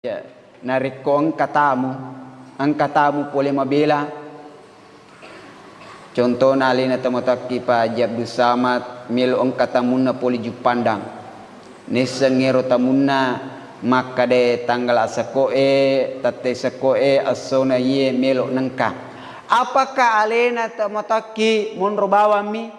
Ya, narik ko ang katamu boleh mabela. Contoh nali na tamataki pa Abdul Samad milo ang katamunna poli jupandang. Nisangero tamunna maka de tanggal asakoe tate sakoe asona ye melo nangka. Apakah alena tamataki monrobawa mi?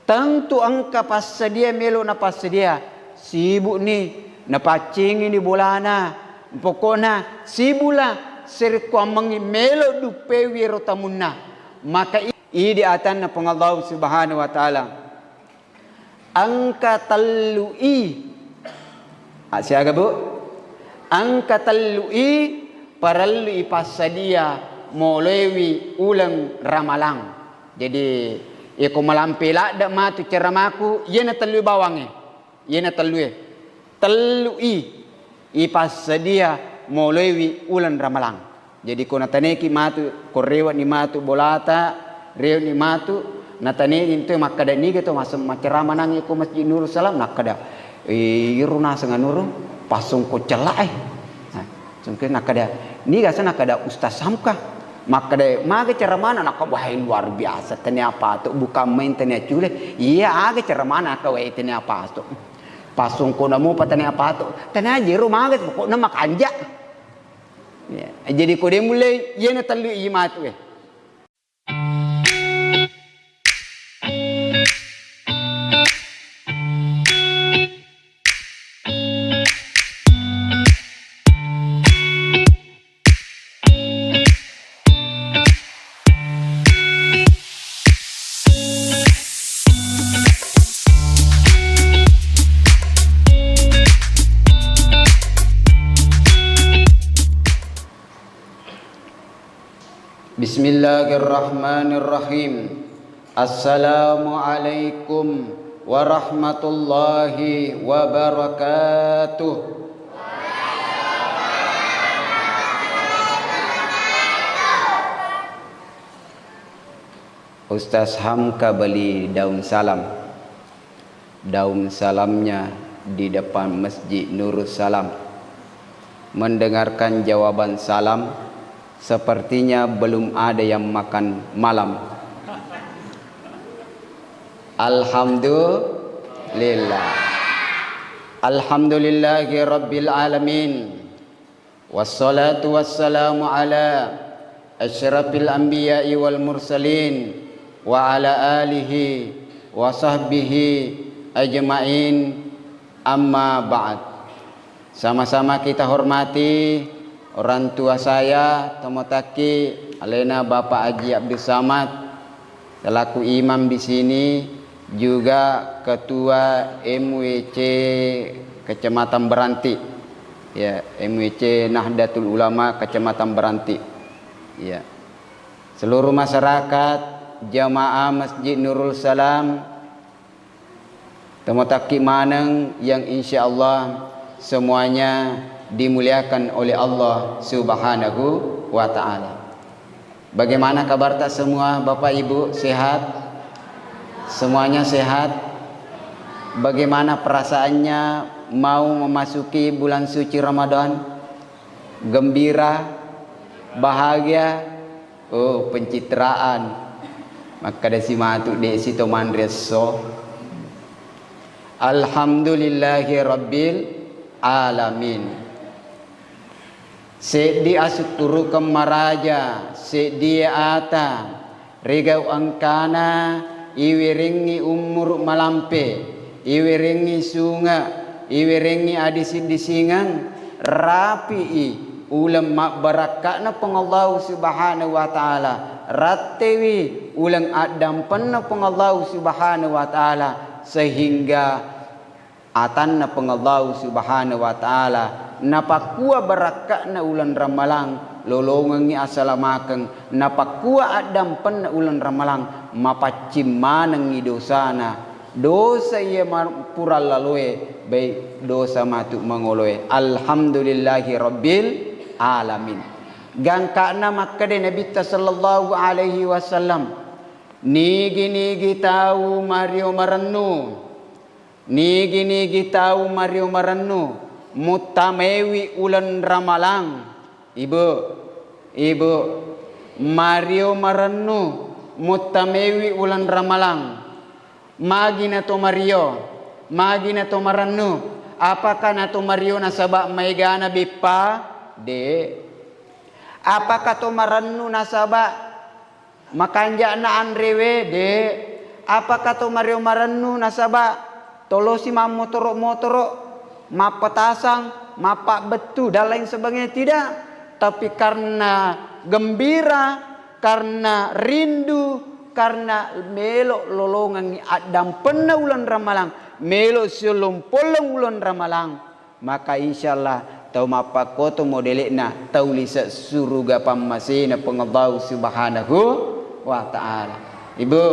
Tentu angka passedia melo na passedia. Sibuk ni napacing ini bolana pokoknya sibula serku amangi melo dupe wiro tamunna maka ini atan na pengallahu subhanahu wa ta'ala angka talui siaga bu angka talui paralui pasadia molewi ulang ramalang jadi ko malampela dak matu ceramaku yena talui bawange yena talui ipas sedia molewi ulan ramalang. Jadi ko nataneki matu korewa ni matu bolata reo ni matu natane itu makada ni gitu masam macerama nang ko Masjid Nurul Salam nakada iruna sanganuru pasung ko celai. Nah, sungke nakada ni gasa nakada Ustaz Samka makada maga ceramana nakabahai luar biasa tani apa tu bukan main tani cule iya aga ceramana ka we tani apa tu pasung ko namo patani apa tu tani jero magas pokokna makanja ya jadi ko de mulai yena talu imatu Bismillahirrahmanirrahim. Assalamualaikum warahmatullahi wabarakatuh. Ustaz Hamka beli daun salam. Daun salamnya di depan Masjid Nurul Salam. Mendengarkan jawaban salam sepertinya belum ada yang makan malam. Alhamdulillah. Alhamdulillahi rabbil alamin. Wassalatu wassalamu ala asyrafil anbiya'i wal mursalin wa ala alihi wa sahbihi ajma'in amma ba'd. Sama-sama kita hormati orang tua saya, Tomotaki, alena Bapak Haji Abdul Samad, selaku imam di sini, juga Ketua MWC Kecamatan Beranti, ya MWC Nahdlatul Ulama Kecamatan Beranti, ya seluruh masyarakat jamaah Masjid Nurul Salam, Tomotaki Maneng yang insya Allah semuanya dimuliakan oleh Allah Subhanahu wa ta'ala. Bagaimana kabar tak semua Bapak Ibu, sehat? Semuanya sehat? Bagaimana perasaannya mau memasuki bulan suci Ramadan? Gembira? Bahagia? Oh, pencitraan. Maka desi matu desi toman reso. Alhamdulillahi rabbil alamin. Sedi asuk turu kemaraja sedi ata regau angkana iwiringi umur malampe iwiringi sunga iwiringi adisin disingan rapi ulam mak barakatna pengallahu subhanahu wa ta'ala rattewi ulang adam penna pengallahu subhanahu wa ta'ala sehingga atanna pengallahu subhanahu wa ta'ala napakua barakatna ulan ramalang lolongangi asalamakeng napakua adam pen ulan ramalang mapacimmanengi dosana dosa ia pura lalue baik dosa matu mangoloe. Alhamdulillahi rabbil alamin. Gangkana makkade Nabi sallallahu alaihi wasallam nigi tahu Mario Marannu nigi tahu Mario Marannu mutamewi ulan ramalang. Ibu Mario Maranu mutamewi ulan ramalang. Magi na to Mario, magi na to Maranu. Apakah na to Mario nasaba maigana bipa? De. Apakah to Maranu nasaba makanja na andrewe? De. Apakah to Mario Maranu nasaba tolosi motoro mapatasang mapak betu dan lain sebagainya? Tidak, tapi karena gembira, karena rindu, karena melok lolongan dan pena ulan ramalang, melok silum polong ulan ramalang, maka insyaallah tau mapak koto modelina tau lisa suruga pamasina pengadau subhanahu wa ta'ala. Ibu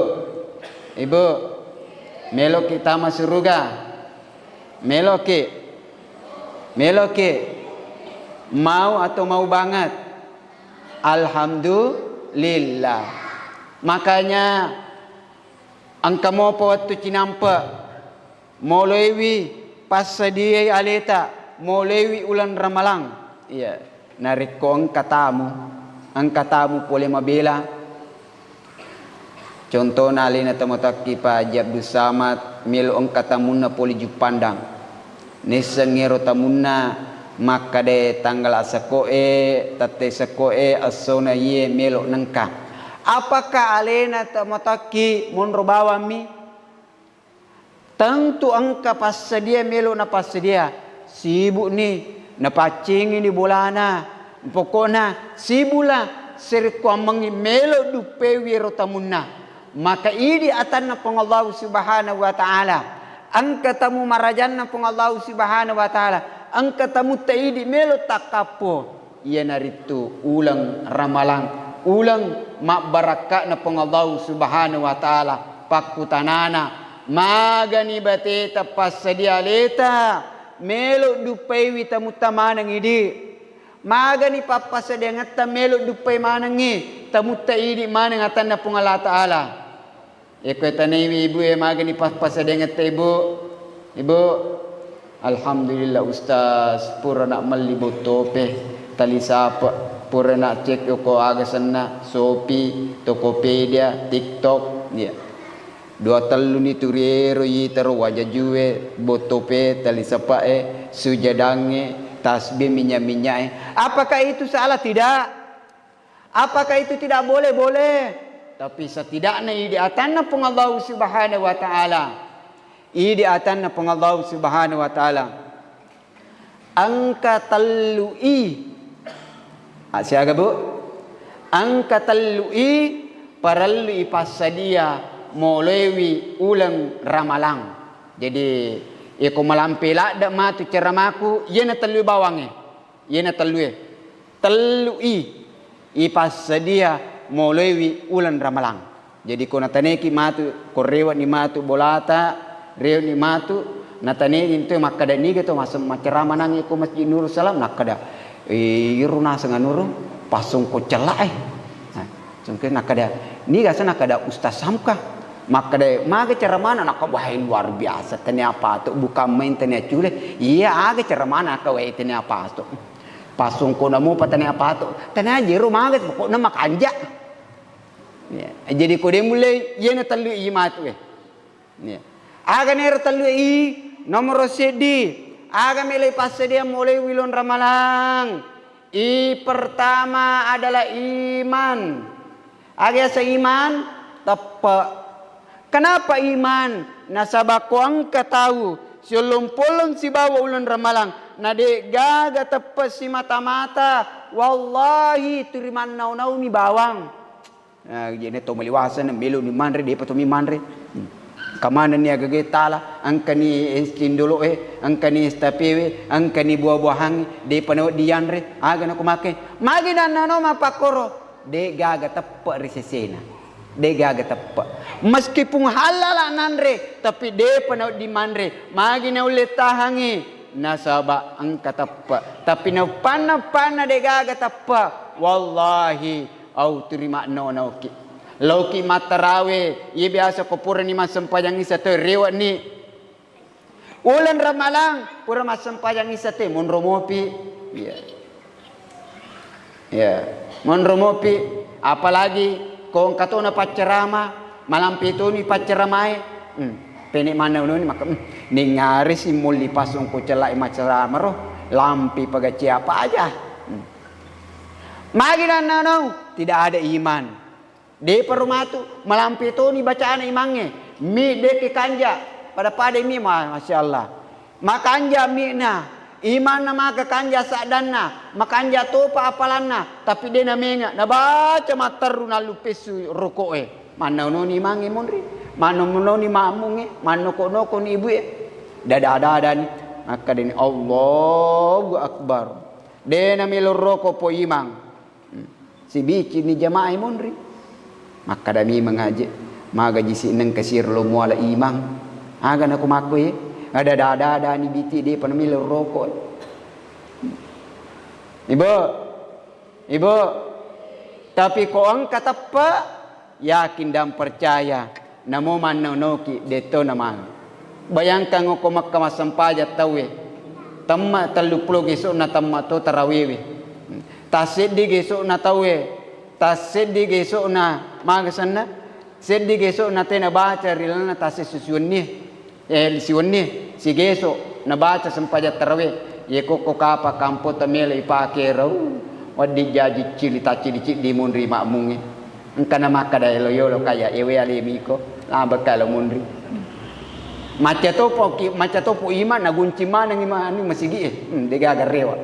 melok kita masuk surga, melok mau atau mau banget? Alhamdulillah. Makanya angka mo po waktu cinampa molewi pas sedia aleta molewi ulan ramalang. Iya, nariko ang katamu boleh mabela. Contoh nali na tamotaki pa Abdul Samad milo ang katamuna poli jupandang. Nesengero tamuna makade tanggal asakoe tate sakoe asona ye melo nangka. Apakah alena tamotaki monrobawami? Tentu angka passedia melo na passedia. Sibuk ni napacing ini bolana. Pokoknya sibula seriko amangi melo dupewi rotamuna. Maka ini atanna pong Allah subhanahu wa ta'ala. Angka tamu marajan na pong Allah subhanahu wa ta'ala. Angka tamu taidi melo takapo. Ia naritu ulang ramalang. Ulang mak baraka na pong Allah subhanahu wa ta'ala. Pakutanana. Magani bateta pasadia leta. Melo dupewi tamu tamanang idi. Magani papasadia ngata melo dupay manangi. Tamu taidi manang atan na pong Allah ta'ala. Tanimi ibu magani papasadia ngata ibu. Alhamdulillah Ustaz pura nak malibot tope tali sapa pura nak cek yoko agasana Shopee, Tokopedia, TikTok ya. Dua telu ni turiero yi taro wajah juwe botope tali sapa sujadange tasbih minyak. Apakah itu salah? Tidak. Apakah itu tidak boleh? Boleh. Tapi setidaknya di atanna pun Allah subhanahu wa ta'ala. Idi atanna pong Allah subhanahu wa ta'ala. Angka talui. Siaga bu? Angka talui paralui pasadia molewi ulang ramalang. Jadi iko malampila dak matu ceramaku yena talui bawange. Yena talui. Talui ipasadia molewi ulang ramalang. Jadi ko nataneki matu korewa ni matu bolata reo ni matu natane into makada ni gitu masam macerama nangi ko Masjid Nurul Salam nakada iruna sanga nuru pasung ko celai sungke nakada ni gasa nakada Ustaz Samka makada maga ceramana nak wahai luar biasa tani apa tu bukan main tani cule iya aga ceramana ka wahai tani apa tu pasung ko namo patani apa tu tani aja maga pokokna makanja ya jadi ko de mulai yena talu imatu ya aga ner talui nomor sedi aga melai pasadia mulai wilon ramalang. Pertama adalah iman. Aga sa iman tepat. Kenapa iman? Nasabako angka tahu silum polong si bawa ulun ramalang. Nade gaga tepat si mata-mata. Wallahi turiman nau-nau ni bawang. Nah, jadi to maliwasan melo ni manre de patumi manre. Kamana ni agagetala angka ni istindolo angka ni stapewe angka ni buah-buahan de panawat dianre aga na kumake magi na nano mapakoro de gaga teppa resesena de gaga teppa meskipun halala nanre tapi de panawat di manre magi na ulit tahangi nasaba angka teppa tapi na pana de gaga teppa wallahi au terima no ki Lauki matarawe, ia biasa ko pura ni masempayang isa tu rewat ni. Ulan ramalang pura masampayang isate monromopi. Ya. Ya, monromopi apalagi kung katuna pacarama malampi itu ni pacaramai. Penik mana ni maka ningari si muli pasung ko celai macarama roh lampi pagaci apa aja. Maginan nanau tidak ada iman. Di perumatu malampi itu ni bacaan imangnya. Mi deki kanja pada mi masya Allah. Makanja mi na iman na maka kanja sadana makanja topa apalanna tapi dia namenga na baca mataru na lupesu rokoe. Mana ni imange monri. Mana ni mamunge. Mana kono ni ibu dada ni maka dini Allahu Akbar. Dia namilur roko po imang. Si bici ni jamaah monri. Maka dami mengaji magaji si neng kasir lo muala imang. Aga na kumakwe ada dada ni biti dia panamil rokok. Ibu tapi ko ang katapa yakin dan percaya namo mannonoki deto nama. Bayangkan ko makamasampaja tawe tamma 30 gesok na tamma to tarawih. Tasid di gesok na tawe tasid di gesok na magasanna seddi gesok na tena baca rilana tasid susuan ni siwan ni si gesok na baca sampaja tarawih ye koko kapa kampo tamele ipake raw wadi jaji cili di munri makmungi engkana maka da yolo kaya ewe alemiko lamba kala munri maca topo iman na gunci mana ngimani masigi dega garewa.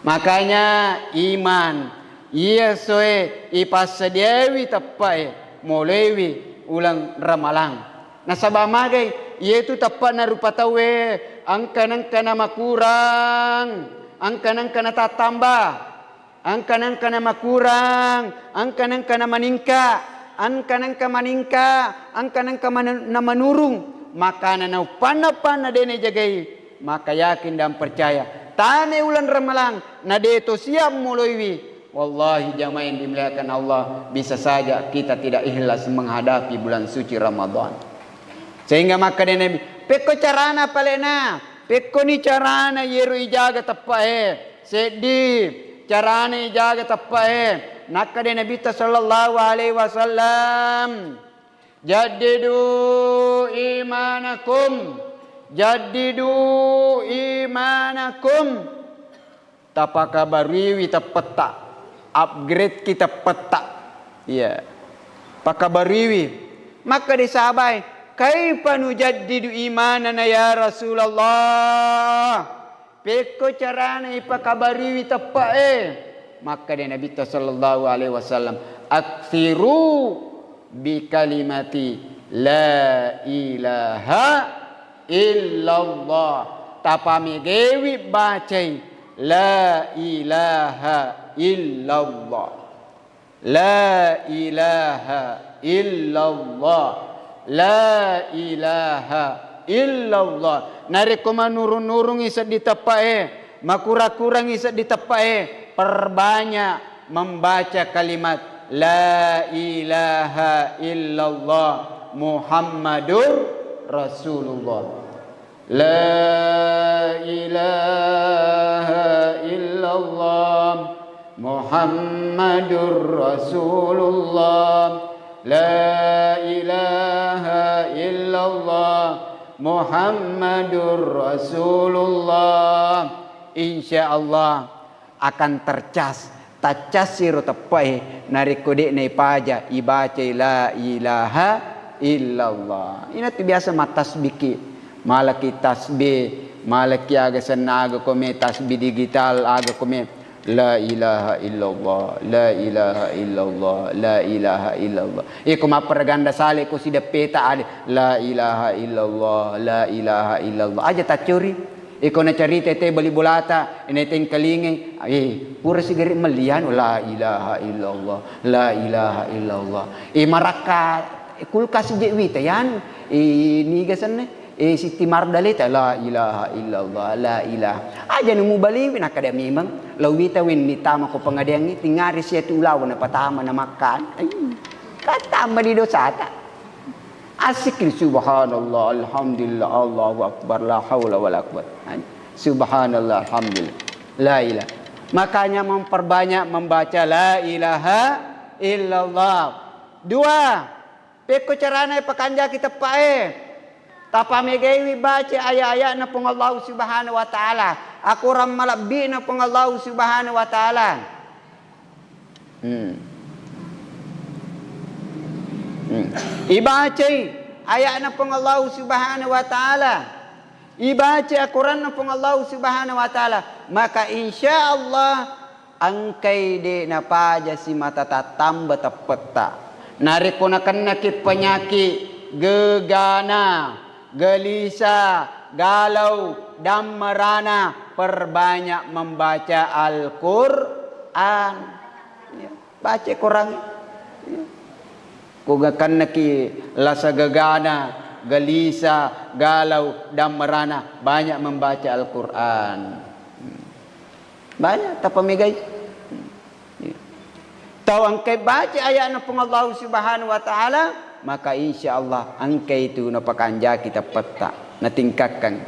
Makanya iman iya soe ipasadewi tapai molewi ulang ramalang. Nasabah magai yaitu tapat na rupa tawe angkanang kana makurang angkanang kana tatambah angkanang kana makurang angkanang kana maningka angkanang ka maningka angkanang ka na manurung maka na pana dene jagai maka yakin dan percaya tane ulan ramalang na deto siap mulaiwi. Wallahi jamaah yang dimuliakan Allah bisa saja kita tidak ikhlas menghadapi bulan suci Ramadan. Sehingga maka dia Nabi, peko carana palena, peko ni carana yeru ijaga tapahe, sedih carana ijaga tapahe. Naka dia Nabi sallallahu alaihi wasallam, jaddidu imanakum, jaddidu imanakum. Tapaka bariwi tapeta, upgrade kita peta, ya, pakabariwi. Maka disabai. Kaifa nujaddidu imanana ya Rasulullah? Peko carana ipakabariwi tapae. Maka dia Nabi sallallahu alaihi wasallam, aktsiru bi kalimati la ilaha illallah. Tapami gewi bacai la ilaha illallah. La ilaha illallah. La ilaha illallah. Nariko manurung-nurung isa ditapae, makurang-kurang isa ditapae. Perbanyak membaca kalimat la ilaha illallah Muhammadur Rasulullah. La ilaha illallah Muhammadur Rasulullah. La ilaha illallah Muhammadur Rasulullah. InsyaAllah akan tercas tacasiru tepai narikode nei paja ibaca la ilaha illallah. Ini tu biasa matasbiki malaki tasbih malaki aga senaga kome tasbih digital aga kome la ilaha illallah, la ilaha illallah, la ilaha illallah. Iku maperganda sale ko si peta ada la ilaha illallah, la ilaha illallah. Aja tak curi. Iku na cerita te bali bulata, ine teng kalingi. Pura sigari melian la ilaha illallah, la ilaha illallah. Maraka kulkas je wita yan. Ni gasan Siti Mardalita la ilaha illallah la ilaha aja nemu baliwin akada memang lawita win mitama ko pangadiangi tingari siya tulaw na patama na makan ay katama di dosata Asik ni subhanallah, alhamdulillah, Allahu akbar, la haula wala quwwata. Subhanallah, alhamdulillah, la ilaha. Makanya memperbanyak membaca la ilaha illallah. Dua, peko carana pakanja kita pae. Tapa megewi baca ayat-ayat na pong Allah subhanahu wa ta'ala. Aku ram malabbi na pong Allah subhanahu wa ta'ala. Ibaca ayat na pong Allah subhanahu wa ta'ala. Ibaca Al-Quran na pong Allah subhanahu wa ta'ala. Maka insya Allah angkay di na paja si matatatam batapeta. Nariko na kanakit penyakit gegana, gelisah, galau, dan merana. Perbanyak membaca Al-Quran. Ya, baca Quran. Ya. Kugakan naki lasa gegana, gelisah, galau, dan merana. Banyak membaca Al-Quran. Banyak. Tak pemigay. Tahu angkai baca ayat na pong Allah subhanahu wa ta'ala. Maka insya Allah angkai itu napakanja kita peta. Natingkatkan.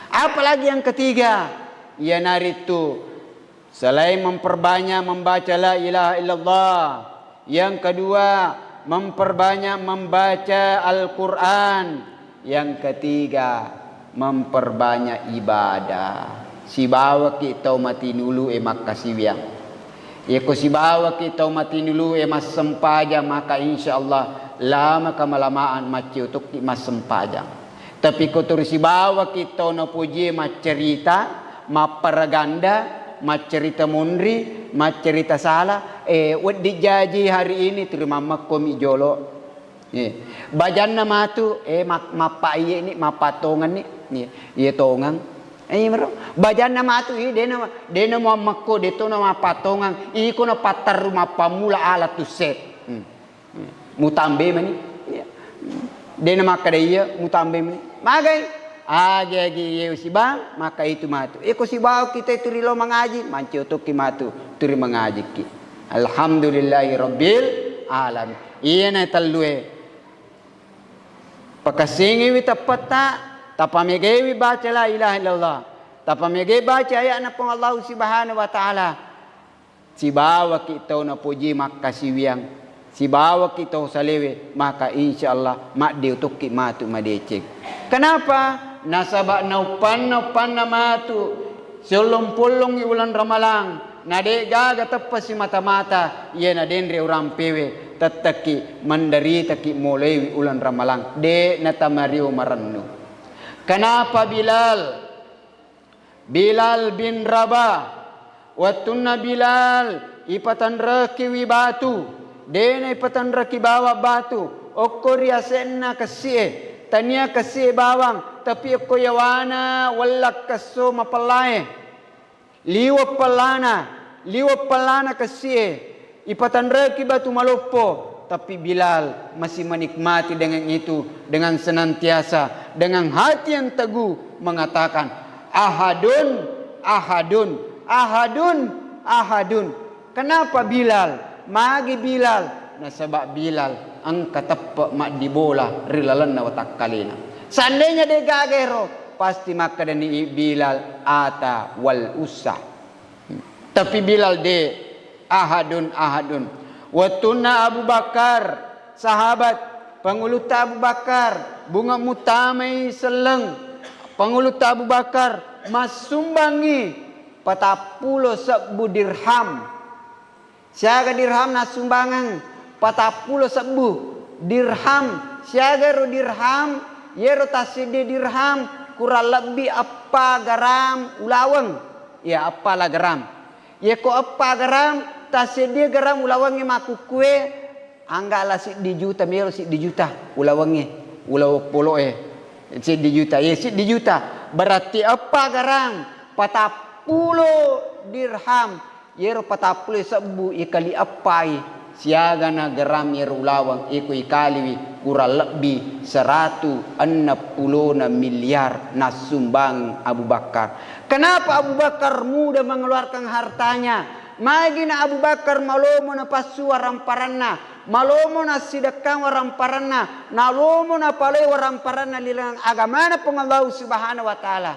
Apalagi yang ketiga. Ya naritu. Selain memperbanyak membaca la ilaha illallah. Yang kedua. Memperbanyak membaca Al-Quran. Yang ketiga, memperbanyak ibadah. Si bawa kita mati dulu emak kasiwiang. Ya ko si bawa kita mati dulu emas sempaja maka insyaallah lama kamalamaan maci utuk di mas sempaja. Tapi ko turu si bawa kita no puji mas cerita, maparaganda, mas cerita mundri, mas cerita salah. Wad dijaji hari ini terima makom ijolo. Bajan nama tu mapai ini mapatongan ni. Ye tongang. Mero. Bajan nama tu dena mo makko deto na mapatongan. Iko na patar mapamula alat tu set. Mutambe mani. Dena makadaya mutambe mani. Magay agi si bang maka itu matu. Iko si bawa kita itu rilo mengaji, manci utuk ki matu turi mengaji ki. Alhamdulillahi rabbil alamin. Iya na talue. Pakasingi wita peta tapamegei baca la ilaha illallah. Tapamegei baca ayat na pong Allah subhanahu wa ta'ala. Si bawa kita na puji makasiwiang. Si bawa kita salewe maka insyaallah mak diutuk ki matu madecek. Kenapa? Nasabak naupan na matu sulumpulong iulan ramalang nade gaga tepas si mata-mata ia nadendre orang pewe tetaki menderita ki mulai ulan ramalang de natamariu marannu. Kenapa Bilal bin Rabah wattunna Bilal ipatan reki wibatu dena ipatan reki bawa batu okkoria senna kasie tania kasie bawang tapi ko yawana wallak kaso mapalai liwa palana kasie ipatan reki batu malopo. Tapi Bilal masih menikmati dengan itu dengan senantiasa dengan hati yang teguh mengatakan ahadun ahadun ahadun ahadun. Kenapa Bilal? Magi Bilal nasabak Bilal ang katappa mak dibola rilalan na watak kalina. Seandainya dia gagero, pasti maka dani Bilal ata wal usah. Tapi Bilal de ahadun ahadun. Watuna Abu Bakar, sahabat penguluta Abu Bakar, bunga mutamai seleng. Penguluta Abu Bakar masumbangi 40 sebu dirham. Siaga dirham nasumbangan 40 sebu dirham. Siaga ro dirham, yero tasidi dirham kurang lebih apa garam ulawang. Ya apalah garam. Ya ko apa garam tasidi garam ulawangi maku kue anggaklah si di juta mero si di juta ulawangi ulaw polo si di juta ya si di juta berarti apa garam 40 dirham yero 40 sebu ikali apai siaga na garam yero ulawang iku ikaliwi kurang lebih 160 miliar nasumbang Abu Bakar. Kenapa Abu Bakar mudah mengeluarkan hartanya? Magina Abu Bakar malomo na pasua ramparanna malomo na sidakkan waramparana, nalomo na palay waramparana lilang agamana pong Allah subhanahu wa ta'ala.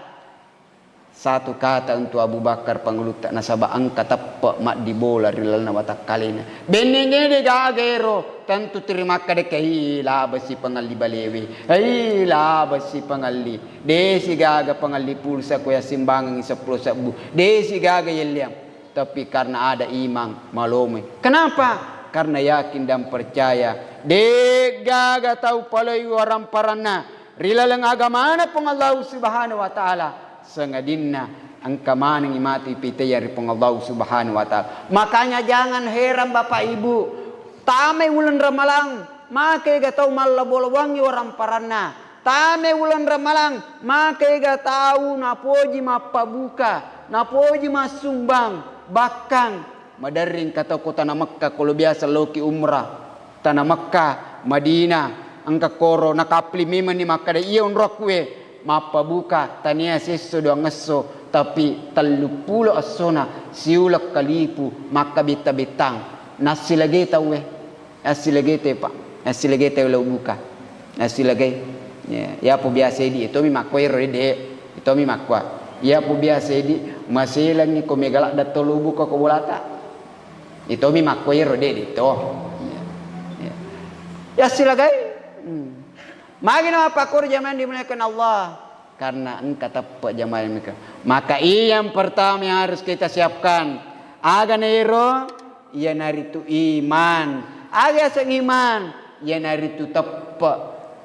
Satu kata untuk Abu Bakar pangulutak na sabang katappa mak dibola rilal na watak kalina. Beningin gagero tantu terima kade kai labas si pangali balewi. Ai labas si pangali. Desi gaga pangali pulsa ko ya simbangang isa pulsa bu. Desi gaga yeliam. Tapi karena ada imam malome. Kenapa? Karena yakin dan percaya. De gaga tahu palai waramparana rilalang agamana pong Allah subhanahu wa ta'ala. Sengadinna angka manang imati pitayari pong Allah subhanahu wa ta'ala. Makanya jangan heran Bapak Ibu, tamay ulan ramalang makai gatau malabolwangi orang parana, tamay ulan ramalang makai gatau napoji mapabuka, napoji masumbang bakang madaring kata kota na Makkah kalau biasa loki umrah tanah Makkah Madinah angka koro nakapli miman ni Makkah da iya unrokwe mapabuka tania seso do ngeso tapi 30 asona siulak kalipu maka bita betang nasi lagi tahu nasi lagi te pak nasi lagi te ulau buka nasi lagi ya po biasa di itu mi makwa de itu mi makwa ya po biasa di masilang ni ko megalak datolo buka ko bolata itu mi makwa de itu ya silagai magi na pakur zaman dimuliakan Allah karena engkau tepat jamaah mereka. Maka yang pertama yang harus kita siapkan aga nero ia naritu iman. Aga sang iman ia naritu tepat.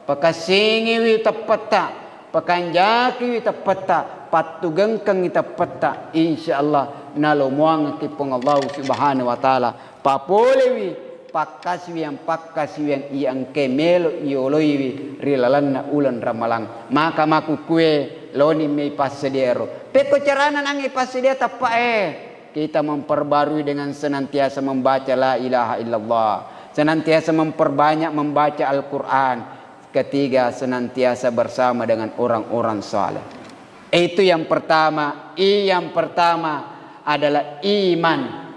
Pakasingi wi tepat tak. Pakanjaki wi tepat tak. Patugengkang wi tepat tak. Insyaallah nalo muang ki pong Allah subhanahu wa taala. Papolewi pakaswiang iang kemelo ioloiwi rilalanna ulan ramalang maka maku kue loni mei pasediero peko carana nangi pasedia tapa kita memperbarui dengan senantiasa membaca la ilaha illallah, senantiasa memperbanyak membaca Al-Quran, ketiga senantiasa bersama dengan orang-orang saleh. Itu yang pertama. Yang pertama adalah iman.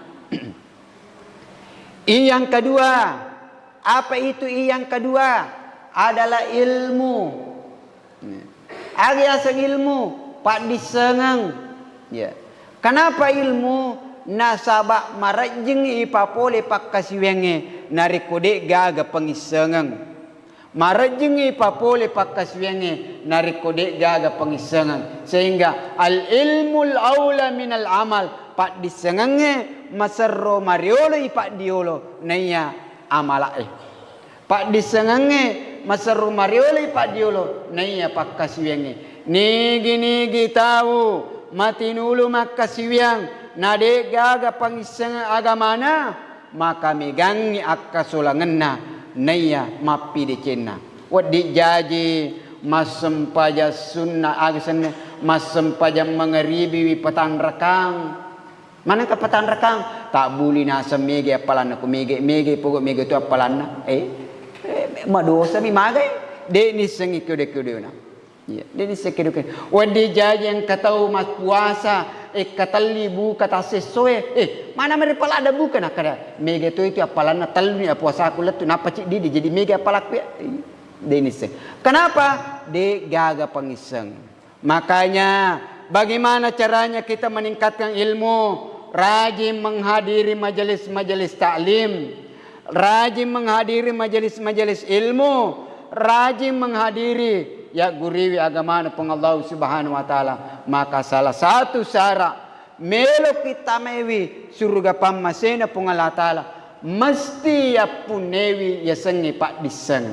Yang kedua, apa itu yang kedua? Adalah ilmu. Agiasang ilmu, pak disengang. Ya. Kenapa ilmu? Nasabak marajeng ipapole pak kasiwenge narikode gaga pengisengang. Marajeng ipapole pak kasiwenge narikode gaga pengisengang. Sehingga al ilmul aula minal amal. Pak disengange masarro mariolo ipak diolo naya amalae. Pak disengange masarro mariolo ipak diolo naya pak kasiwenge. Nigi tahu matinulu makasiwiang nade gaga pangiseng agamana maka megangi akka solangenna naya mapi dicenna. Wadi jaji masem paja sunnah agasan masem paja mengeribi wi petang rekang. Mana ke petang rekang? Tak buli nasa mege apalan aku mege pokok mege tu apalan madosa mi magai de ni sengi kode na. Ya, de ni sekede. Wadi jaji yang katau mas puasa katali buka tasesoe mana mere pala ada buka nak kada mege tu itu apalan na talni puasa aku letu napa cik di jadi mege apalak de ni seng. Kenapa? De gaga pangiseng. Makanya bagaimana caranya kita meningkatkan ilmu? Rajin menghadiri majelis-majelis taklim, rajin menghadiri majelis-majelis ilmu, rajin menghadiri ya guriwi agama peng Allah subhanahu wa ta'ala. Maka salah satu syarat melo kita mewi surga pamasena peng Allah ta'ala mesti ya punewi ya sengi pak diseng,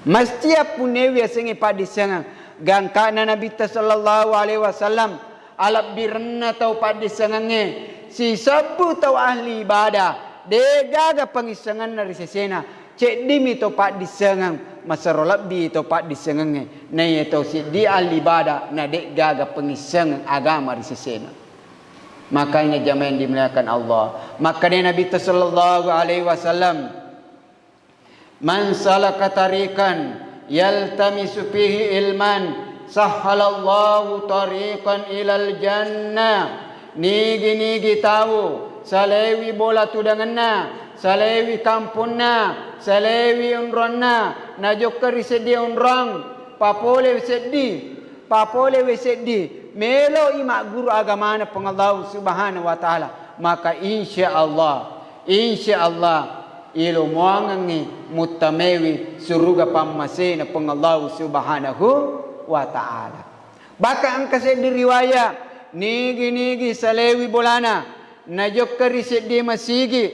mesti ya punewi ya sengi pak diseng. Gangkana Nabi sallallahu alaihi wasallam alap birna tau padisangannya si sabu tau ahli ibadah degaga pengisangan dari sesena cek dimi tau padisangan masarolab bi tau padisangannya na tau si di ahli ibadah na degaga pengisangan agama dari sesena. Makanya jamaah yang dimuliakan Allah, makanya Nabi sallallahu alaihi wasallam man salaka tariqan yaltamisu fihi ilman sahhalallahu tariqan ilal jannah. Nigi tahu salewi bola tudanganna, salewi kampungna, salewi unronna, najokari sedih unrang, papole sedih, melo imak guru agamana pengallahu subhanahu wa ta'ala. Maka insya Allah ilo muangangi mutamewi suruga pammasena pengallahu subhanahu wa ta'ala. Baka ang kasi di riwaya nigi salewi bolana najokari sedih masigi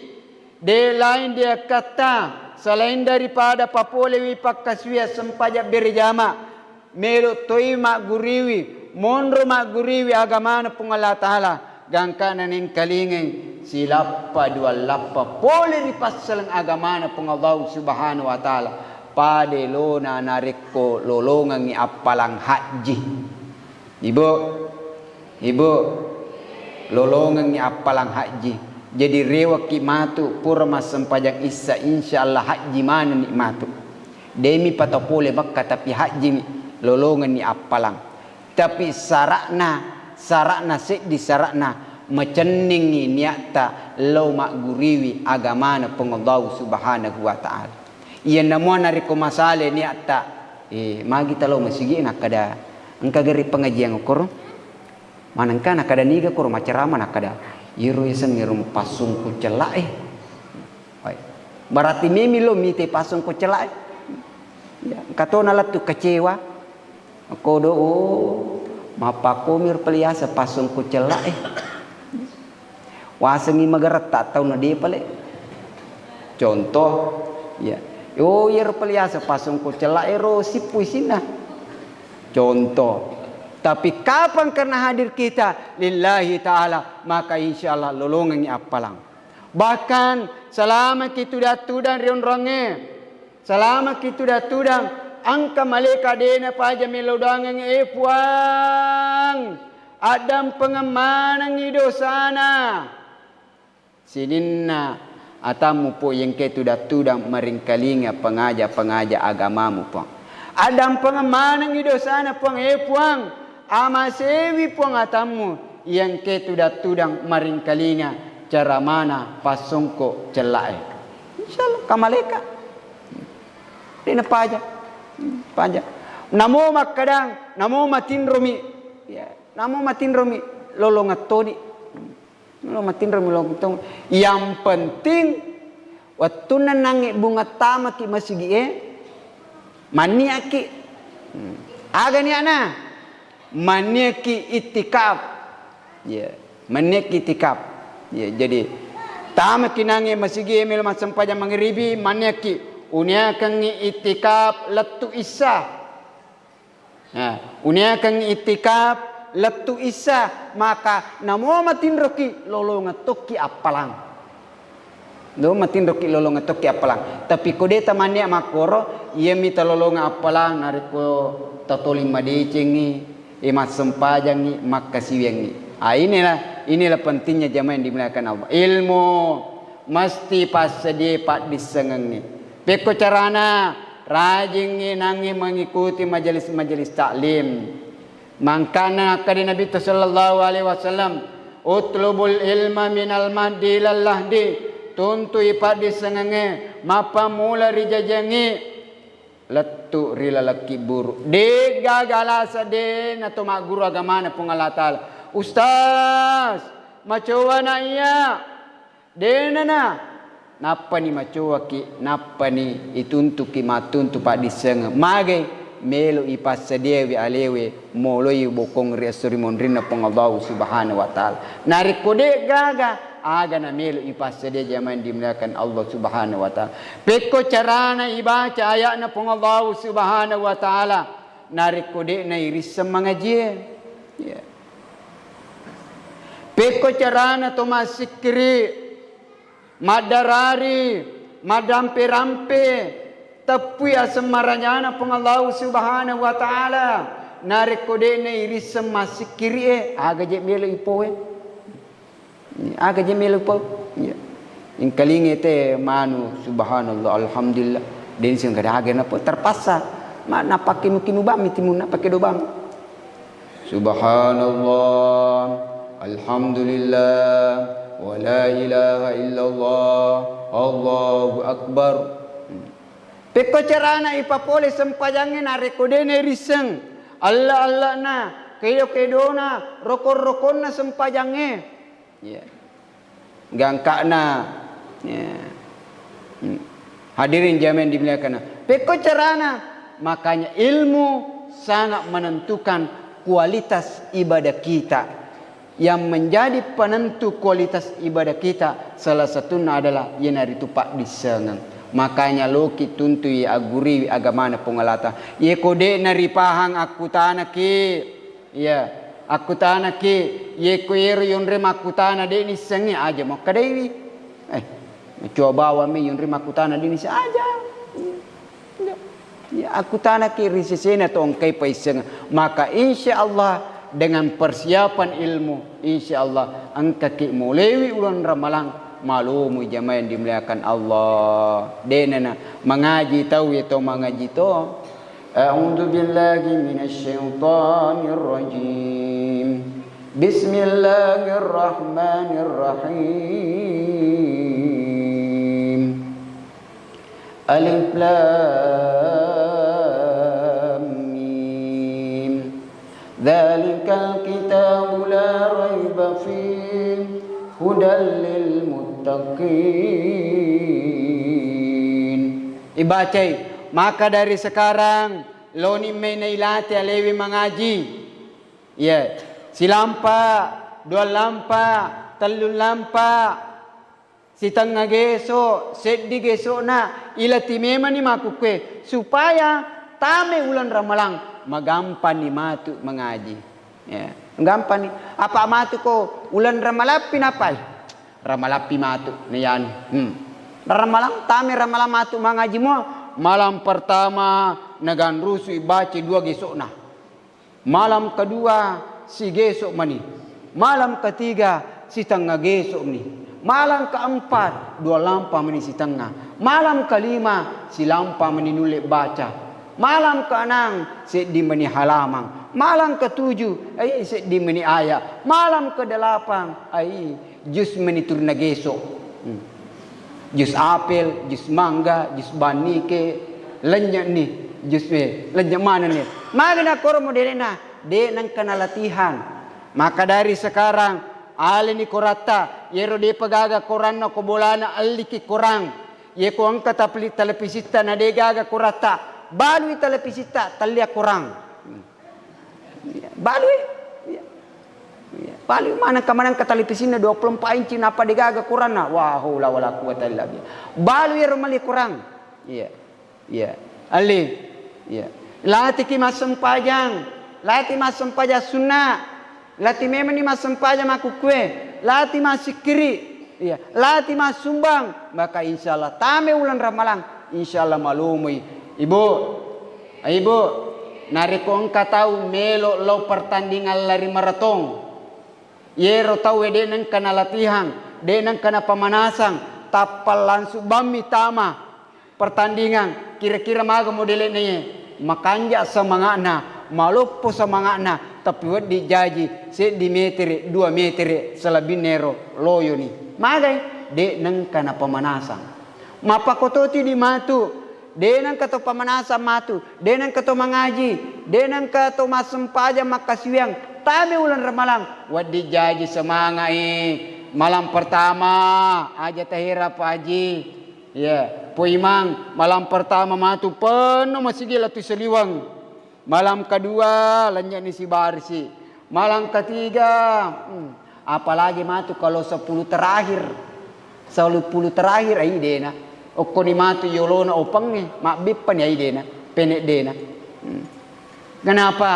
de lain dia kata selain daripada papolewi pakkaswiya sempaja berjama melo toi mak guriwi monro mak guriwi agamana pengallahu ta'ala gangkana ning kalingeng silappa dua lappa pole ripassalang agamana pengallahu subhanahu wa ta'ala pade lona narikko lolongan ni appalang haji. Ibu lolongan ni appalang haji. Jadi rewa kimatu purma sempajang isa insyaallah haji mana nikmatu. Demi patapole bakka tapi haji ni lolongan ni appalang. Tapi sarakna seddi sarakna macenningi niata lau mak guriwi agamana pengallahu subhanahu wa ta'ala. Iya namuan nariko masale niata magi talo masigi nakada engka gari pengajian ukor manangka nakada niga kor macerama nakada iru isan ngirum pasung ku celak berarti mimi lo mite pasung ku celak ya katona latu kecewa kodo mapakomir peliasa pasung ku celak wasengi magarat tak tahu na dia pale contoh ya yer peliasa pasung ku celak ero sipu sina contoh. Tapi kapan karena hadir kita lillahi ta'ala maka insyaallah lolongan ni appalang. Bahkan selama kita datudang rion ronge selama kita datudang angka malaikat dena paja melodangan puang adam pengamanang idosana sininna atamu po yang ketu datudang maringkalinga pengaja agamamu po adam pengamanang idosana puang puang ama sewi puang atamu yang ketu datudang maringkalinga cara mana pasongko celai insyaallah kamaleka dina paja namo makadang namo matin romi ya namo matin romi lolongatoni yang penting waktu nanangi bunga tamaki masigi maniaki agani ana maniaki itikaf ya maniaki itikaf ya jadi tamaki nangi masigi mil masampaja mangribi maniaki unia kangi itikaf latu isa unia kangi itikaf latu isa maka namo matin roki lolonga toki appalang do matin roki lolonga toki appalang tapi kodeta mania makoro ia mita lolonga appalang nariko tatoli madecengi emas sempajangi makasiwengi inilah pentingnya jamaah yang dimuliakan Allah ilmu mesti pasedi pak disengengi peko carana rajin nangi mengikuti majelis taklim. Mangkana kadi Nabi sallallahu alaihi wasallam utlubul ilma minal mahdi ilal lahdi tuntu ipadi sengenge mapa mula rijajangi letu rilalaki buru de gagalasa de nato mak guru agamana pengallah taala ustaz macowa na iya de nana napa ni macowa ki napa ni ituntu ki matuntu pak disenge mage melo ipas sedewi alewe moloi bokong riasuri mondrina pengallahu subhanahu wa ta'ala narik kode gaga aga na melo ipas sede zaman dimuliakan Allah subhanahu wa ta'ala peko carana ibaca ayat na pengallahu subhanahu wa ta'ala narik kode na iris semangaji ya peko carana to masikri madarari madampe-rampe tapi asemaranya pengallahu subhanahu wa ta'ala narik kode na iris semasikiri aga je melo ipoe aga je melo ipoe ya in kalinge te manu subhanallah alhamdulillah den sing kada aga na terpaksa mana pakai mukinu bam mitimun na pakai dobam subhanallah alhamdulillah wa la ilaha illallah Allahu akbar. Peko carana ipapole sempajangin arekodene riseng Allah Allah na kedo kedona rokon na sempajange ya gangka na ya. Hadirin jamaah dimuliakan. Peko carana makanya ilmu sangat menentukan kualitas ibadah kita. Yang menjadi penentu kualitas ibadah kita salah satunya adalah yang hari tupak disengang. Makanya loki tuntui aguri agamana pengalata. Ye kode nari pahang aku tanah ki. Ya, aku tanah ki. Ye koero yon rem aku tanah de ni sengi aja mau kadewi. Coba wami yon rem aku tanah de ni aja. Ya, aku tanah ki risisena tong kai paiseng. Maka insya Allah dengan persiapan ilmu, insya Allah angka ki mulewi ulan ramalang malumu jamaah yang dimuliakan Allah. Denana mengaji tahu atau mengaji to. A'udzu billahi minasyaitonir rajim. Bismillahirrahmanirrahim. Alif lam mim. Dzalikal kitabu la raiba fihi hudal lil muttaqin. Ibacai, maka dari sekarang loni menailati alewi mengaji. Ya, silampa, dua lampa, telun lampa, sitang geso, seddi geso na ilati memang ni makukwe supaya tame ulan ramalang magampan ni matu mengaji. Ya, gampang ni. Apa matu ko ulan ramalapi napai? Ramalapi matu niyan. Ramalang tame ramalang matu mengaji mo. Malam pertama nagan rusu baca dua gesok na. Malam kedua si gesok mani. Malam ketiga si tengah gesok ni. Malam keempat dua lampa mani si tengah. Malam kelima si lampa mani nulik baca. Malam ke-6 seddi meni halaman. Malam ke-7 ai seddi meni ayat. Malam ke-8 ai jus meni turna gesok. Jus apel, jus mangga, jus banike, lenyak ni, jus lenyak mana ni. Magna koro modelena de nang kana latihan. Maka dari sekarang ale ni korata yero de pagaga koranna ko bolana alliki korang. Ye ko angka televisita na de gaga korata. Balui televisita talia korang. Balui. Balui mana kamanan ke televisina 24 inci napa digaga korana. Wah haula wala quwata illa billah. Balui romali korang. Iya. Iya. Ali. Iya. Lati ki masem pajang. Lati masem pajang sunnah. Lati memang ni masem pajang aku kue. Lati masikiri. Iya. Lati mas sumbang. Maka insyaallah tame ulan ramalang. Insyaallah malumui. Ibu, nariko engka tahu melo lo pertandingan lari maraton. Yero tahu de nang kana latihan, de nang kana pemanasan, tapal langsung bami tama pertandingan. Kira-kira maga model ini makanja semangana, malupo semangana, tapi wad dijaji se di meter 2 meter selabinero loyo ni. Magai de nang kana pemanasan. Mapakototi di matu. Denang kato pemanasan matu, denang kato mengaji, denang kato masem paja makasiang. Tame ulan ramalang, wadi jaji semangai. Malam pertama aja tahira paji. Ya, poimang malam pertama matu penuh masih gila tu seliwang. Malam kedua lanjut ni si barsi. Malam ketiga, apalagi matu kalau 10 terakhir. 10 terakhir ai dena. Oko ni matu yolona opang ni mak bipan ya idena penek dena. Kenapa?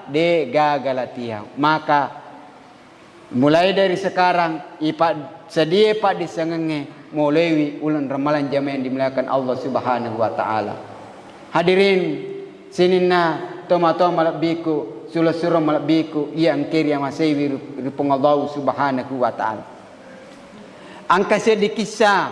De gagal latihan. Maka mulai dari sekarang ipa sedia pak disengenge molewi ulan ramalan jamaah yang dimuliakan Allah Subhanahu wa taala. Hadirin sinina tomato malabiku sulasura malabiku yang kiri yang masih ripong Allah Subhanahu wa taala. Angka sedikit kisah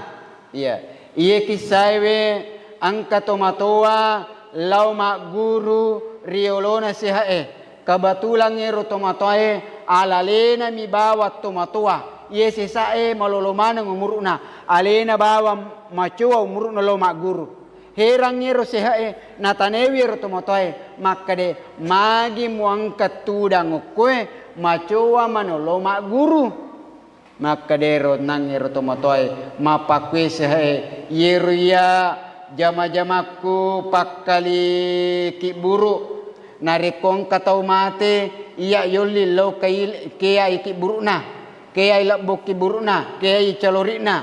ya. Ia kisahwe angka tomatoa lau mak guru riolona sihae kebetulan ngero tomatoe alalena mi bawa tomatoa ye sesae malolo mana ngumuruna alena bawa macoa umuruna lo mak guru herang yero sehae natanewi ro tomotoe makade magi muangkat tudang koe macoa manolo mak guru makadero nangero tomotoe mapakwe sehae yero ya jama-jamaku pakkali ki buru narikong katau mate iya yoli lo kaya iki buruna kaya ilabok ki buruna kaya calorina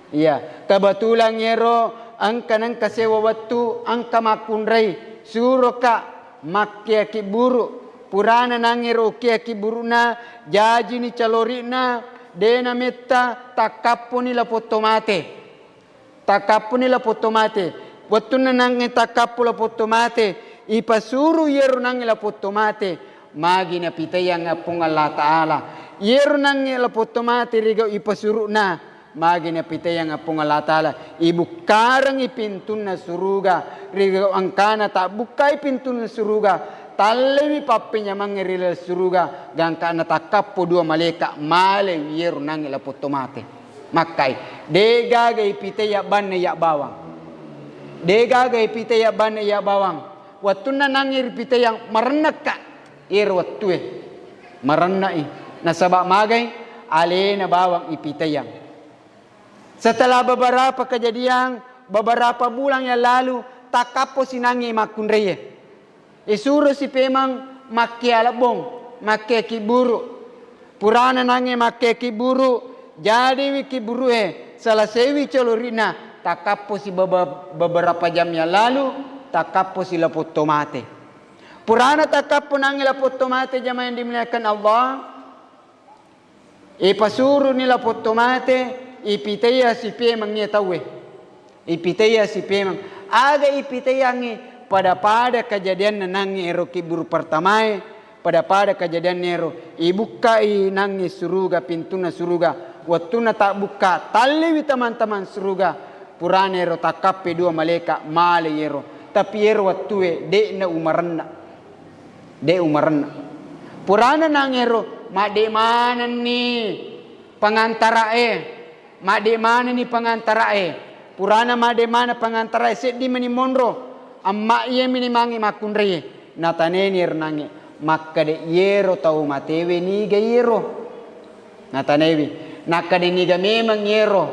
iya kebetulan yero angka nang kasewa waktu angka makunrai suruh ka makya ki buru purana nangero kaya ki buruna jaji ni calorina dena metta takapuni la potomate takapuni la potomate waktu nang takapu la potomate ipasuru yeru nang la potomate magi na pitayang apong Allah Ta'ala yeru nang la potomate rigaw ipasuru na magi na pitayang apong Allah Ta'ala ibukarang ipintun na suruga rigaw angkana ta bukay pintun na suruga talewi papinya mangirilal suruga gangka na takapo dua maleka male yeru nang la potomate makai degaga ipitaya ban ya bawang degaga ipitaya ban ya bawang waktu na nangir pita yang merenak ka ir waktu merenak nasabak magay alena bawang ipita yang setelah beberapa kejadian beberapa bulan yang lalu takapo sinangi makunreye isuru si pemang makia labong makia kiburu purana nangi makia kiburu jadi wikiburu salah sewi colorina takapo si beberapa jam yang lalu takapo sila potomate. Purana takapo nangila potomate jama yang dimuliakan Allah. Ipasuru nila potomate ipitaya si pemang niya tawe. Ipitaya si pemang. Aga ipitaya ngi pada kejadian nangi ero kiburu pertamae. Pada kejadian ero ibuka nangi suruga pintuna suruga. Watuna tak buka taliwi teman-teman suruga. Purana ero takape dua maleka male ero. Tapi ero watue de na umarna purana nangero made mana ni pangantarae purana made mana pangantarae seddi meni monro amma ye mini mangi makunre nataneni ernange makkade yero tau matewe ni ga yero natanewi nakade ni ga memang yero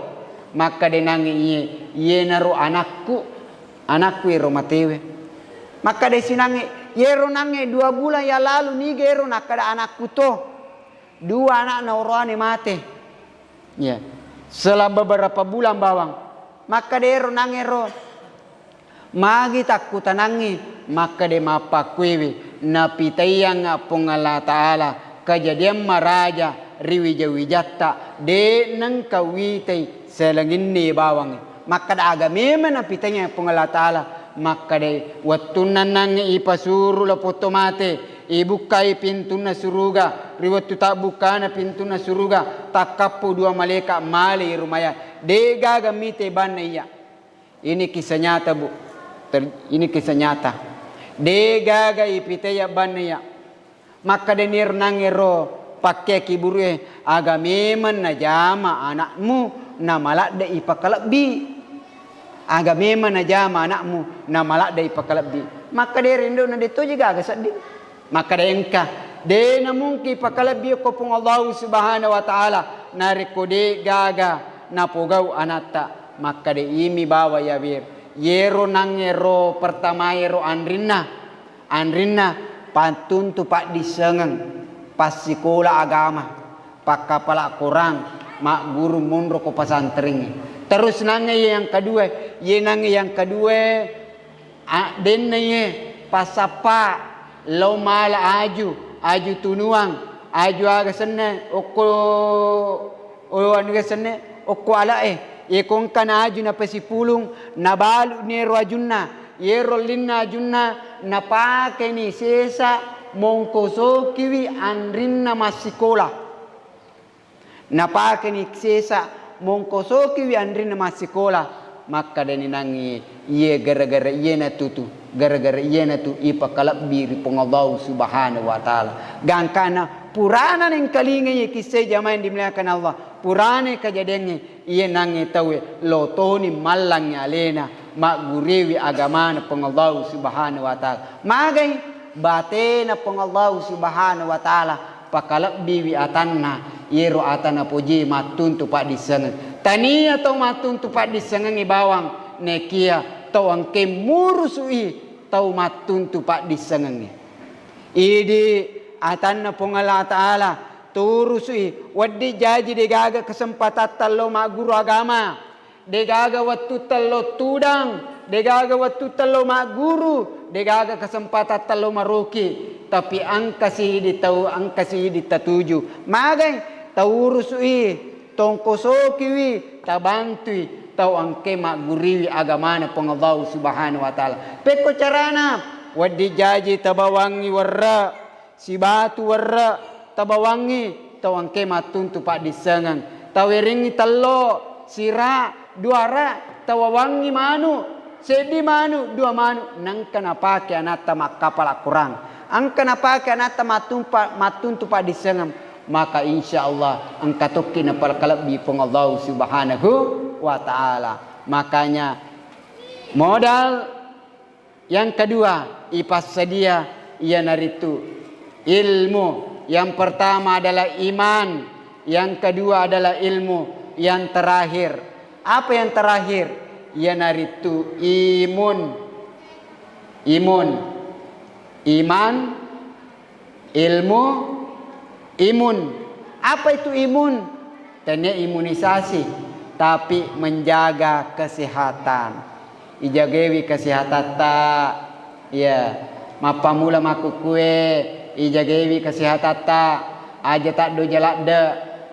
makkade nange ye naro anakku ero matewe maka de sinange yero nange 2 bulan ya lalu ni gero nakada anakku to 2 anak na orane mate ya setelah beberapa bulan bawang maka de ero nange ro magi takku tanangi maka de mapakwewe napitayang apong Allah Ta'ala kejadian maraja riwijawijatta de nang kawitay selangin ni bawang maka da aga memang napitanya pengalat Ta'ala maka de waktu nanang ipasuru la potomate ibukai pintu na suruga riwatu tak buka na pintu na suruga takapu 2 maleka mali rumaya de gaga mite ban iya ini kisah nyata bu ini kisah nyata de gaga ipitaya ban iya maka de nirnangero pakai kiburu aga memang na jama anakmu na malak de ipakalakbi aga memang na jama anakmu na malak de ipakalakbi maka de rindo na dito juga aga sadin maka de engka de na mungki ipakalakbi ko pung Allah Subhanahu wa Ta'ala na rekode gaga na pogau anata maka de imi bawa ya bir yero nangero pertama yero anrinna pantuntu pak disengang pas sekolah agama pak kapala Quran mak guru munro ko pasantren terus nange yang kedua denye pasapa lo mala aju tunuang aju aga senne oko anu senne oko ala kong kana aju na pasipulung na balu ni rajunna yero linna junna na pake ni sesa mongkoso kiwi anrinna masikola na pake ni sesa mongkoso kiwi anrinna masikola maka dani nangi ye gara-gara ye na tutu gara-gara ye na tu ipa kalab biri pong Allah Subhanahu wa Ta'ala gangkana purana ning kalinga kisah jamaah yang dimuliakan Allah. Purane kejadiannya ia nange tahu lotoni malang alena mak gurewi agama na pengallahu subhanahu wa ta'ala. Magai batena pengallahu subhanahu wa ta'ala pakalak biwi atanna yero atana poji matun tu pak disengen. Tania tau matun tu pak disengen bawang nekia tau angke murusui tau matun tu pak disengen. Idi atanna pengallahu ta'ala turusui waddi jaji degaga kesempatan talo mak guru agama, degaga waktu talo tudang, degaga waktu talo mak guru, degaga kesempatan talo maroki, tapi angka si di tatuju magai taurusui tongkosokiwi tabantui tau angke mak guriwi agamana pengallahu subhanahu wa ta'ala. Peko carana waddi jaji tabawangi warra si batu warra tabawangi tau angke matun tu pak disengang taweringi talo sira duara tawawangi manu sedi manu dua manu nang kana pake anata makapala kurang angka napake anata matun tu pak disengang maka insyaallah angka tokki na palkalab bi pengallahu subhanahu wa ta'ala. Makanya modal yang kedua ipas sedia ia naritu ilmu. Yang pertama adalah iman, yang kedua adalah ilmu, yang terakhir apa yang terakhir? Ya naritu imun, iman, ilmu, imun. Apa itu imun? Tanya imunisasi, tapi menjaga kesehatan. Ijagewi kesehatan tak, ya mapamula maku kue. Ijagewi kesehatan tak aja tak do jalak de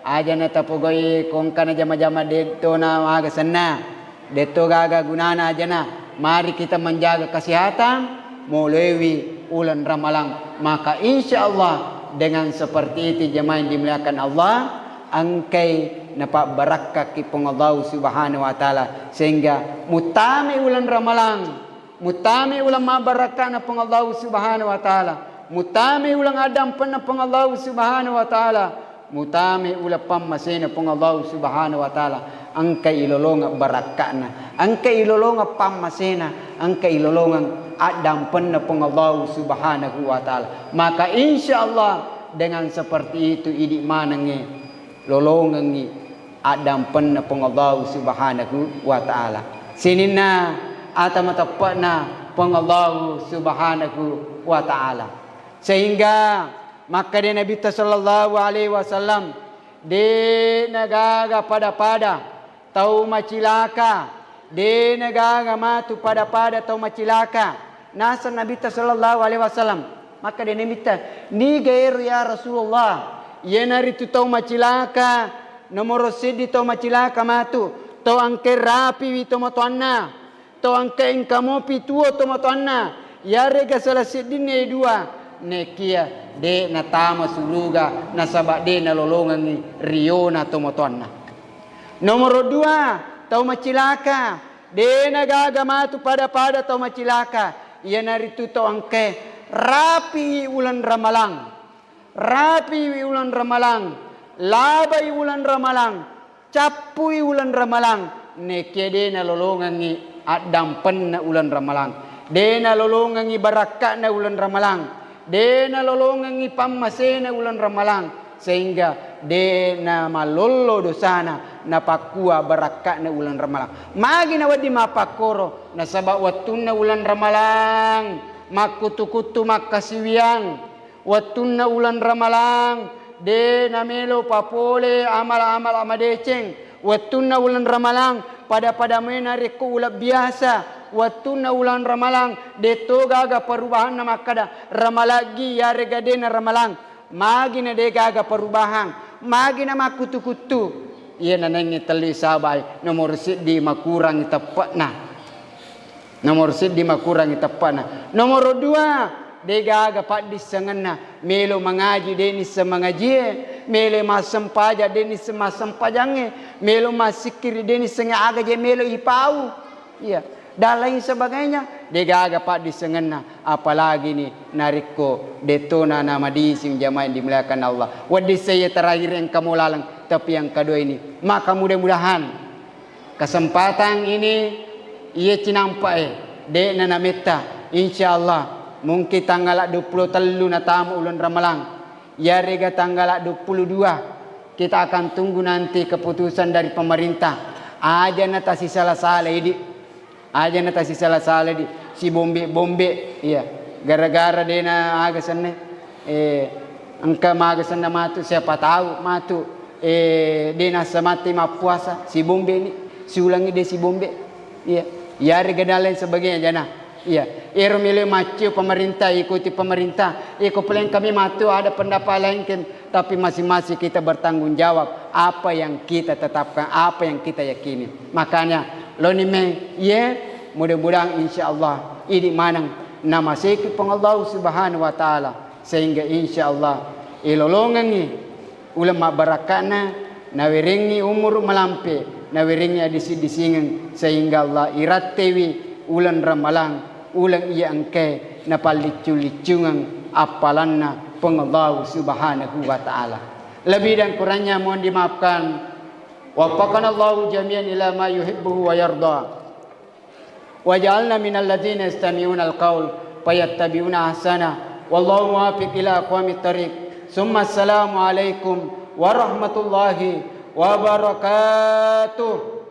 aja neta pogoi kongkana jama-jama deto na aga sena deto gaga gunana aja na. Mari kita menjaga kesehatan melalui bulan Ramadan, maka insyaallah dengan seperti itu jemaah yang dimuliakan Allah angkai napa barakah ki pengallahu subhanahu wa ta'ala sehingga mutami bulan Ramadan mutami ulama barakah na pengallahu subhanahu wa ta'ala mutami ulang adam panna pengallahu subhanahu wa ta'ala mutami ulang pammasena pengallahu subhanahu wa ta'ala angkai ilolonga barakana angkai ilolonga pammasena angkai ilolonga adam panna pengallahu subhanahu wa ta'ala. Maka insyaallah dengan seperti itu idi manange lolongangi adam panna pengallahu subhanahu wa ta'ala sinina atamatapana pengallahu subhanahu wa ta'ala. Sehingga maka dia Nabi sallallahu alaihi wasallam de nagaga pada tau macilaka de nagaga matu pada tau macilaka nasa Nabi sallallahu alaihi wasallam maka dia minta ni gair ya Rasulullah yenari tu tau macilaka nomor sedi tau macilaka matu tau angke rapi wi tomo tuanna tau angke ingkamopi tuo tomo tuanna ya rega salah sedine dua nekia de natama suluga nasabak de nalolongan riona tomotonna. Nomor dua tau macilaka de nagaga matu pada tau macilaka ia naritu tau angke rapi ulan Ramalang labai ulan Ramalang capui ulan Ramalang nekia de nalolongan adam penna ulan Ramalang de nalolongan barakah na ulan Ramalang dena lolongan pammasena ulan Ramalang sehingga dena malollo dosana napakua barakatna ulan Ramalang magi na wadi mapakoro nasaba wattunna ulan Ramalang makutu-kutu makasiwiang wattunna ulan Ramalang dena melo papole amal-amal amadeceng wattunna ulan Ramalang pada mena reku ulap biasa wattunna ulan Ramalang deto gaga perubahan na makada ramalagi ya regadena Ramalang magi na de gaga perubahan magi na makutu-kutu iya nanengi tali sabay nomor siddi makurang itapatna nomor siddi makurang itapatna nomor dua de gaga pak disengenna melo mengaji deni semangaji melo masempaja deni semasempajange melo masikir deni senga aga je melo ipau iya dan lain sebagainya. Degaga pak disengena, apalagi nih nariko detona nama di sing jamaah yang dimuliakan Allah. Wadi saya terakhir yang kamu lalang, tapi yang kedua ini, maka mudah-mudahan kesempatan ini ia cinampai de nana meta, insyaallah mungkin tanggal 23 na tamu ulan Ramalang, ya rega tanggal 22 kita akan tunggu nanti keputusan dari pemerintah. Aja nata si salah-salah ini, aja nata si salah-salah di si bombe, iya, gara-gara dia na agasan angka magasan na matu, siapa tahu matu dia na samati mapuasa si bombe ini, si ulangi dia si bombe, iya, ya rega dan lain sebagainya jana. Iya, ero milih macu pemerintah, ikuti pemerintah. Iko peleng kami matu ada pendapat lain kan, tapi masing-masing kita bertanggung jawab apa yang kita tetapkan, apa yang kita yakini. Makanya lo ni meng, ya mudah-mudahan insyaallah ini manang nama seki peng Allah Subhanahu wa taala, sehingga insyaallah ilolongan ni ulama barakana nawiringi umur melampe, nawiringi adisi-disingan, sehingga Allah irattewi ulan Ramalang ulang ia angke napal licu-licungan apalanna pengallahu Subhanahu wa ta'ala. Lebih dan kurangnya mohon dimaafkan. Waffaqana Allahu jami'an ila ma yuhibbu wa yarda. Wa ja'alna minal ladzina yastami'una al-qaul fayattabi'una ahsana. Wallahu muwaffiq ila aqwamit thariq. Summa assalamu alaikum warahmatullahi wabarakatuh.